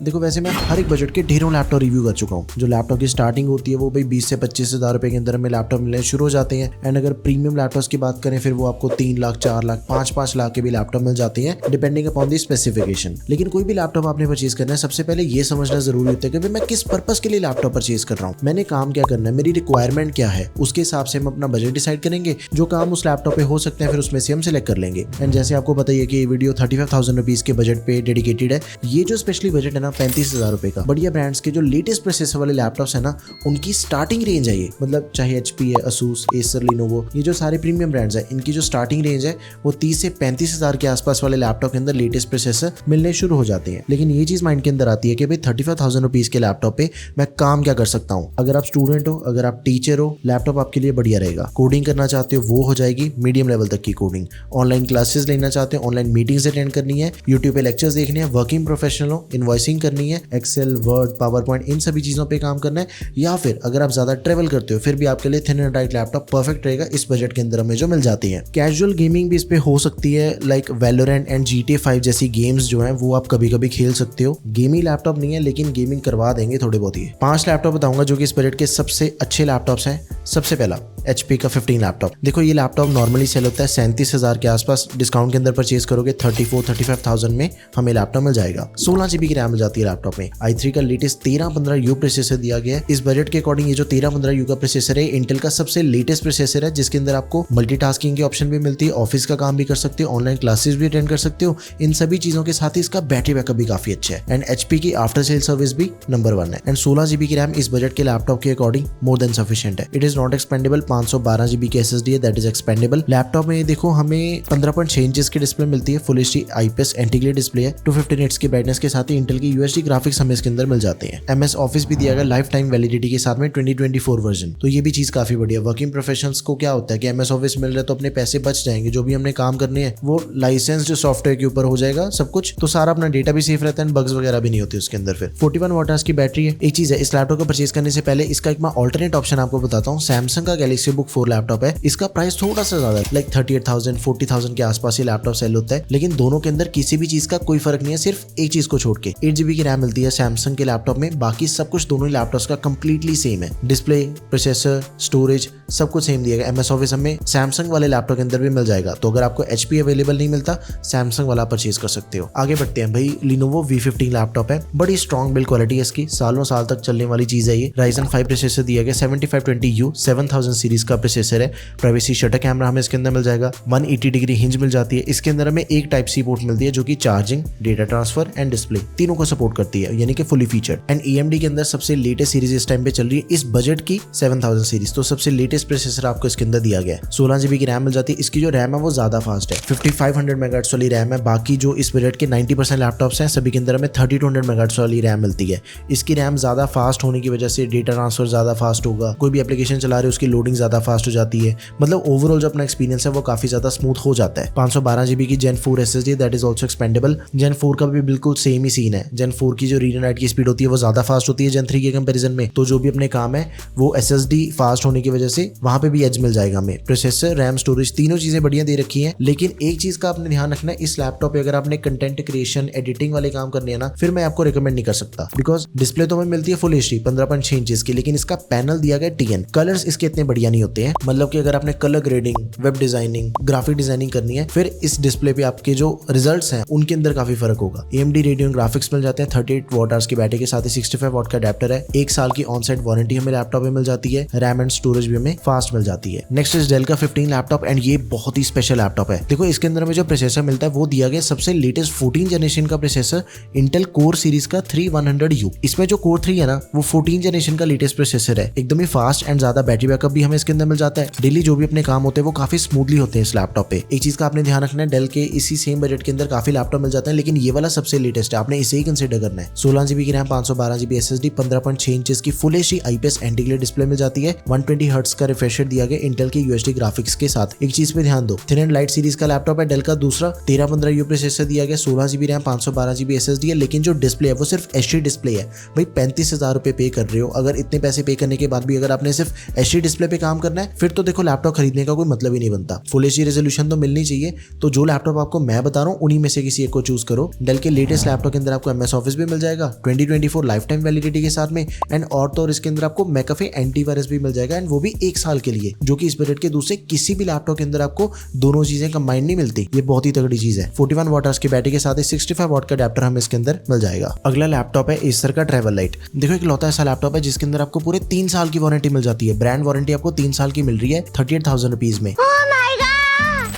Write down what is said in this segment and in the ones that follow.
देखो वैसे मैं हर एक बजट के ढेरों लैपटॉप रिव्यू कर चुका हूँ। जो लैपटॉप की स्टार्टिंग होती है वो भाई 20 से 25 हज़ार रुपए के अंदर में लैपटॉप मिलने शुरू हो जाते हैं। एंड अगर प्रीमियम लैपटॉप्स की बात करें फिर वो आपको 3 लाख 4 लाख 5 लाख के भी लैपटॉप मिल जाते हैं डिपेंडिंग अपॉन दी स्पेसिफिकेशन। लेकिन कोई भी लैपटॉप आपने परचेज करना है सबसे पहले ये समझना जरूरी होता है कि मैं किस पर्पस के लिए लैपटॉप परचेज कर रहा हूँ, मैंने काम क्या करना है, मेरी रिक्वायरमेंट क्या है, उसके हिसाब से हम अपना बजट डिसाइड करेंगे। जो काम उस लैपटॉप पे हो सकते हैं फिर उसमें से हम सिलेक्ट कर लेंगे। एंड जैसे आपको पता है कि ये वीडियो 35,000 रुपीज के बजट पे डेडिकेटेड है। ये जो स्पेशली बजट है ना 35,000 रुपए का, बढ़िया ब्रांड्स के जो लेटेस्ट प्रोसेसर वाले लैपटॉप्स है ना उनकी स्टार्टिंग रेंज है ये, मतलब चाहे HP है, Asus, Acer, Lenovo, ये जो सारे प्रीमियम ब्रांड्स है इनकी जो स्टार्टिंग रेंज है वो 30 से 35,000 के आसपास वाले लैपटॉप के अंदर लेटेस्ट प्रोसेसर मिलने शुरू हो जाते हैं। लेकिन ये चीज माइंड के अंदर आती है कि भाई 35,000 रुपीज के लैपटॉप पे मैं काम क्या कर सकता हूँ। अगर आप स्टूडेंट हो, अगर आप टीचर हो, लैपटॉप आपके लिए बढ़िया रहेगा। कोडिंग करना चाहते हो वो हो जाएगी मीडियम लेवल तक की कोडिंग। ऑनलाइन क्लासेस लेना चाहते हो, ऑनलाइन मीटिंग्स अटेंड करनी है, यूट्यूब पे लेक्चर्स देखने हैं, वर्किंग प्रोफेशनल हो, इनवॉइसिंग करनी है, एक्सेल, वर्ड, पावर पॉइंट, इन सभी चीजों पे काम करना है। या फिर अगर आप ज्यादा ट्रेवल करते हो फिर भी आपके लिए thin and tight laptop perfect रहेगा इस बजट के अंदर में जो मिल जाती है। कैजुअल गेमिंग भी इस पे हो सकती है, लाइक वैलोरेंट एंड GTA 5 जैसी गेम्स जो हैं वो आप कभी कभी खेल सकते हो। गेमिंग लैपटॉप नहीं है लेकिन गेमिंग करवा देंगे थोड़े बहुत ही। 5 लैपटॉप बताऊंगा जो कि इस बजट के सबसे अच्छे लैपटॉप्स हैं। सबसे पहला HP का 15 लैपटॉप। देखो ये लैपटॉप नॉर्मली सेल होता है 37,000 के आसपास, डिस्काउंट के अंदर परचेज करोगे 34-35,000 में हमें लैपटॉप मिल जाएगा। 16 GB की रैम मिल जाती है लैपटॉप में। i3 का लेटेस्ट 1315U प्रोसेसर दिया गया है। इस बजट के अकॉर्डिंग ये जो 1315U का प्रोसेसर है इंटेल का सबसे लेटेस्ट प्रोसेसर है जिसके अंदर आपको मल्टीटास्किंग की ऑप्शन भी मिलती है, ऑफिस का काम भी कर सकते हो, ऑनलाइन क्लासेस भी अटेंड कर सकते हो। इन सभी चीजों के साथ ही इसका बैटरी बैकअप भी काफी अच्छा है। एंड HP की आफ्टर सेल सर्विस भी नंबर 1 है। एंड 16 GB की रैम इस बजट के लैपटॉप के अकॉर्डिंग मोर देन सफिशिएंट है। It is not expandable. 512 GB की SSD है, दैट इज एक्सपेंडेबल। लैपटॉप में देखो हमें 15.6 इंचेस की डिस्प्ले मिलती है, full HD IPS anti display है, 250 निट्स की ब्राइटनेस के साथ ही इंटेल की UHD ग्राफिक्स हमें इसके अंदर मिल जाते हैं। MS ऑफिस भी दिया गया लाइफ टाइम वैलिडिटी के साथ में 2024 वर्जन, तो ये भी चीज काफी बढ़िया। वर्किंग प्रोफेशनल्स को क्या होता है कि MS ऑफिस मिल रहा है तो अपने पैसे बच जाएंगे, जो भी हमने काम करने हैं वो लाइसेंस्ड सॉफ्टवेयर के ऊपर हो जाएगा सब कुछ, तो सारा अपना डेटा भी सेफ रहता है, बग्स वगैरह भी नहीं होती उसके अंदर। फिर 41 वॉट की बैटरी है। एक चीज है, इस लैपटॉप को परचेज करने से पहले इसका एक मैं ऑल्टरनेट ऑप्शन आपको बताता हूँ। सैमसंग का गैलेक्सी बुक 4 लैपटॉप है, इसका प्राइस थोड़ा सा ज्यादा है, लाइक 38,000 40,000 के आसपास ये लैपटॉप सेल होता है। लेकिन दोनों के अंदर किसी भी चीज का कोई फर्क नहीं है, सिर्फ एक चीज को छोड़ के 8 GB की रैम मिलती है सैमसंग के लैपटॉप में, बाकी सब कुछ दोनों ही लैपटॉप्स का कंप्लीटली सेम है। डिस्प्ले, प्रोसेसर, स्टोरेज सब कुछ सेम दिया गया। MS ऑफिस हमें सैमसंग वाले लैपटॉप के अंदर भी मिल जाएगा, तो अगर आपको HP अवेलेबल नहीं मिलता सैमसंग वाला परचेज कर सकते हो। आगे बढ़ते हैं भाई, Lenovo V15 लैपटॉप है, बड़ी स्ट्रॉन्ग बिल्ड क्वालिटी है इसकी, सालों साल तक चलने वाली चीज है ये। Ryzen 5 प्रोसेसर दिया गया, 7520U 7000 सीरीज का प्रोसेसर है। प्राइवेसी शटर कैमरा हमें इसके अंदर मिल जाएगा, 180 डिग्री हिंज मिल जाती है। इसके अंदर हमें एक टाइप सी पोर्ट मिलती है जो कि charging, data transfer and display तीनों को सपोर्ट करती है, यानी कि फुली फीचर्ड। एंड AMD के अंदर सबसे लेटेस्ट सीरीज इस टाइम पे चल रही है इस बजट की 7000 सीरीज, तो सबसे लेटेस्ट प्रोसेसर आपको इसके अंदर दिया गया है। 16 GB की रैम मिल जाती है। इसकी जो रैम है वो ज्यादा फास्ट है, 5500 मेगाहर्ट्ज वाली रैम है। बाकी जो इस बजट के 90% लैपटॉप्स हैं सभी के अंदर हमें 3200 मेगाहर्ट्ज वाली रैम मिलती है। इसकी रैम ज्यादा फास्ट होने की वजह से डेटा ट्रांसफर ज्यादा फास्ट होगा, कोई भी एप्लीकेशन चला रहे हो उसकी लोडिंग ज्यादा फास्ट हो जाती है, मतलब ओवरऑल जो अपना एक्सपीरियंस है वो काफी ज्यादा स्मूथ हो जाता है। 512 GB की Gen 4 SSD, that is also expendable. Gen 4 का भी बिल्कुल सेम ही सीन है। Gen 4 की जो रीड एंड राइट की स्पीड होती है वो ज्यादा फास्ट होती है Gen 3 के कंपैरिजन में, तो जो भी अपने काम है वो SSD फास्ट होने की वजह से वहां पे भी एज मिल जाएगा हमें। प्रोसेसर, रैम, स्टोरेज तीनों चीजें बढ़िया दे रखी हैं। लेकिन एक चीज का आपने ध्यान रखना है, इस लैपटॉप पे अगर आपने कंटेंट क्रिएशन, एडिटिंग वाले काम करने हैं ना, फिर मैं आपको रिकमेंड नहीं कर सकता, बिकॉज डिस्प्ले तो हमें मिलती है फुल HD 15.6 इंचेस की, लेकिन इसका पैनल दिया गया TN। कलर्स इसके इतने बढ़िया नहीं होते हैं, मतलब कि अगर आपने colour grading, web designing, graphic designing करनी है फिर इस डिस्प्ले पे आपके जो रिजल्ट्स हैं उनके अंदर काफी फर्क होगा। AMD रेडियन ग्राफिक्स मिल जाते हैं, 38 वॉट की बैटरी के साथ ही 65 वॉट का अडेप्टर है। 1 साल की ऑन साइट वारंटी हमें लैपटॉप में मिल जाती है। रैम एंड स्टोरेज भी हमें फास्ट मिल जाती है। नेक्स्ट इज डेल का 15 लैपटॉप, एंड ये बहुत ही स्पेशल लैपटॉप है। देखो इसके अंदर में जो प्रोसेसर मिलता है वो दिया गया सबसे लेटेस्ट 14 जनरेशन का प्रोसेसर, इंटेल कोर सीरीज का 3100U। इसमें जो कोर 3 है ना वो 14 जनरेशन का लेटेस्ट प्रोसेसर है, एकदम ही फास्ट एंड ज्यादा बैटरी बैकअप भी हमें इसके अंदर मिल जाता है। डेली जो भी अपने काम होते हैं वो काफी स्मूथली होते हैं इस लैपटॉप पे। एक चीज का आपने ध्यान रखना है, डेल के इसी सेम बजट के अंदर काफी लैपटॉप मिल जाते हैं, लेकिन ये वाला सबसे लेटेस्ट है, आपने इसे ही कंसीडर करना है। 16 GB की रैम, 512 GB SSD, 15.6 इंचेस की full HD IPS anti display मिल जाती है। 120 हर्ट्ज का रिफ्रेश रेट दिया गया इंटेल की UHD ग्राफिक्स के साथ। एक चीज पे ध्यान दो, थिन एंड लाइट सीरीज का लैपटॉप है डेल का दूसरा, 1315U प्रोसेसर दिया गया, 16 GB रैम, 512 GB SSD है, लेकिन जो डिस्प्ले है वो सिर्फ HD डिस्प्ले है। भाई 35,000 रुपए पे कर रहे हो, अगर इतने पैसे पे करने के बाद भी अगर आपने सिर्फ HD डिस्प्ले पे काम करना है फिर तो देखो लैपटॉप खरीदने का कोई मतलब ही नहीं बनता। फुल एचडी रेजोल्यूशन तो मिलनी चाहिए, तो जो लैपटॉप आपको मैं बता रहा हूँ उन्हीं में से किसी एक को चूज करो। डेल के लेटेस्ट लैपटॉप के अंदर आपको MS ऑफिस भी मिल जाएगा 2024 लाइफ टाइम वैलिडिटी के साथ में, एंड और तो और इसके अंदर आपको मैकेफे एंटीवायरस भी मिल जाएगा, एंड वो भी 1 साल के लिए, जो कि इस बजट के दूसरे किसी भी लैपटॉप के अंदर आपको दोनों चीजें कंबाइंड नहीं मिलती। ये बहुत ही तगड़ी चीज है। 41 वाट की बैटरी के साथ 65 वाट का अडेप्टर हमें इसके अंदर मिल जाएगा। अगला लैपटॉप है एसर का ट्रैवल लाइट। देखो एक लौता ऐसा लैपटॉप है जिसके अंदर आपको पूरे 3 साल की वारंटी मिल जाती है। ब्रांड वारंटी आपको 3 साल की मिल रही है 38,000 रुपीज में।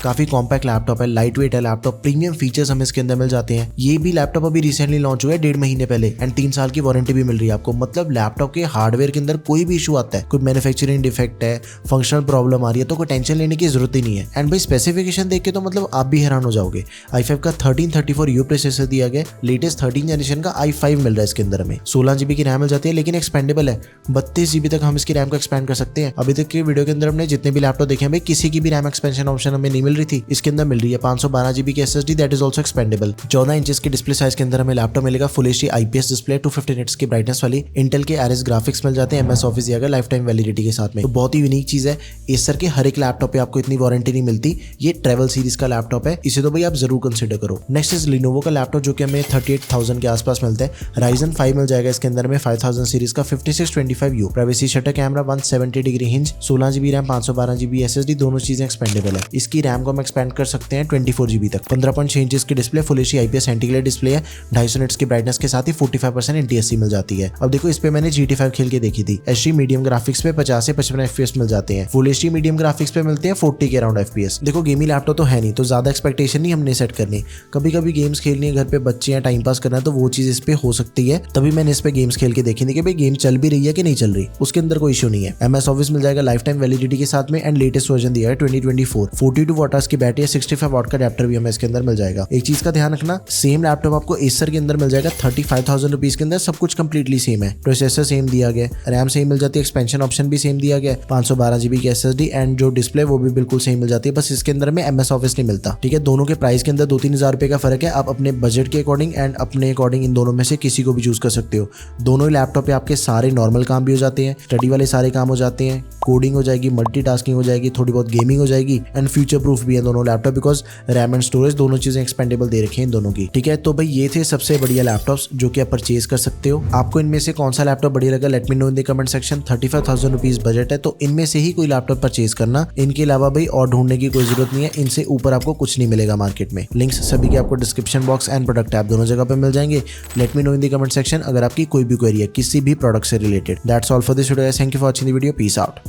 काफी कॉम्पैक्ट लैपटॉप है, लाइट वेट है लैपटॉप, प्रीमियम फीचर्स हमें इसके अंदर मिल जाते हैं। ये भी लैपटॉप अभी रिसेंटली लॉन्च हुआ है 1.5 महीने पहले, एंड 3 साल की वारंटी भी मिल रही है आपको। मतलब लैपटॉप के हार्डवेयर के अंदर कोई भी इशू आता है, कोई मैन्युफैक्चरिंग डिफेक्ट है, फंक्शनल प्रॉब्लम आ रही है, तो कोई टेंशन लेने की जरूरत ही नहीं है। एंड भाई स्पेसिफिकेशन देख के तो मतलब आप भी हैरान हो जाओगे। i5 का 1334U प्रोसेसर दिया गया, लेटेस्ट 13 जनरेशन का i5 मिल रहा है इसके अंदर में। 16 GB की रैम मिल जाती है, लेकिन एक्सपेंडेबल है। 32 GB तक हम इसकी रैम को एक्सपेंड कर सकते हैं। अभी तक के वीडियो के अंदर हमने जितने भी लैपटॉप देखे हैं भाई किसी की भी रैम एक्सपेंशन ऑप्शन हमें नहीं मिल रही थी, इसके अंदर मिल रही है। 512 GB की SSD that is also expandable. 14 inches की डिस्प्ले साइज के अंदर हमें लैपटॉप मिलेगा। Full HD IPS display 250 nits की ब्राइटनेस वाली। इंटेल के Iris ग्राफिक्स मिल जाते हैं, MS ऑफिस दिया गया लाइफ टाइम वैलिडिटी के साथ में। तो बहुत ही यूनिक चीज है। एसर के हर एक लैपटॉप पे आपको इतनी वारंटी नहीं मिलती। ये ट्रैवल सीरीज का लैपटॉप है, इसे तो भाई आप जरूर कंसिडर करो। नेक्स्ट इज लिनोवो का लैपटॉप जो कि हमें 38,000 के आसपास मिलता है। Ryzen 5 मिल जाएगा इसके अंदर में 5000 सीरीज का 5625U privacy shutter camera 170 degree hinge, 16 GB RAM 512 GB SSD, दोनों चीजें एक्सपेंडेबल है। इसकी रैम को हम एक्सपेंड कर सकते हैं 24 GB तक। 15.6 इंचेस की display, full HD IPS anti-glare display है। 250 निट्स की ब्राइटनेस के साथ ही 45% NTSC मिल जाती है। अब देखो इस पे मैंने GT5 खेल के देखी थी। HD मीडियम ग्राफिक्स पे 50 से 55 FPS मिल जाते हैं। फुल एचडी मीडियम ग्राफिक्स पे मिलते हैं 40 के अराउंड FPS। देखो गेमिंग लैपटॉप तो है नहीं, तो ज्यादा एक्सपेक्टेशन नहीं हमने सेट करनी। कभी कभी गेम्स खेलनी है, घर पे बच्चे हैं, टाइम पास करना है, तो वो चीज इस पे हो सकती है। तभी मैंने इस पे गेम्स खेल के देखी थी कि भाई गेम चल भी रही है कि नहीं चल रही, उसके अंदर कोई इशू नहीं है। MS ऑफिस मिल जाएगा लाइफ टाइम वैलिडिटी के साथ में, एंड लेटेस्ट वर्जन दिया है 2024। 42 वाट की बैटरी है, 65 वाट का अडेप्टर भी हमें इसके अंदर मिल जाएगा। एक चीज का ध्यान रखना, सेम लैपटॉप आपको एसर के अंदर मिल जाएगा 35,000 रुपीज के अंदर। सब कुछ कंप्लीटली सेम है, प्रोसेसर सेम दिया गया, रैम सेम मिल जाती है, एक्सपेंशन ऑप्शन भी सेम दिया गया, 512 GB की SSD, एंड जो डिस्प्ले वो भी बिल्कुल सेम मिल जाती है। बस इसके अंदर में MS ऑफिस नहीं मिलता। ठीक है, दोनों के प्राइस के अंदर 2-3 हज़ार रुपए का फर्क है। आप अपने बजट के अकॉर्डिंग एंड अपने अकॉर्डिंग इन दोनों में से किसी को भी चूज कर सकते हो। दोनों ही लैपटॉप पे आपके सारे नॉर्मल काम भी हो जाते हैं, स्टडी वाले सारे काम हो जाते हैं, कोडिंग हो जाएगी, मल्टीटास्किंग हो जाएगी, थोड़ी बहुत गेमिंग हो जाएगी, एंड फ्यूचर प्रूफ भी है दोनों laptop, because RAM and storage दोनों चीजें एक्सपेंडेबल दे रखी हैं इन दोनों की। ठीक है, तो भाई ये थे सबसे बढ़िया लैपटॉप्स जो कि आप परचेज कर सकते हो। आपको इनमें से कौन सा लैपटॉप बढ़िया लगा, let me know in the comment section. 35,000 rupees budget है, तो इनमें से ही कोई लैपटॉप परचेज करना। इनके अलावा भाई और ढूंढने की कोई जरूरत नहीं है, इनसे ऊपर आपको कुछ नहीं मिलेगा मार्केट में। लिंक्स सभी के आपको description box and product app दोनों जगह पे मिल जाएंगे। Let me know in the comment section अगर आपकी कोई भी क्वेरी है किसी भी प्रोडक्ट से related. That's all for this video, thank you for watching the video, peace out.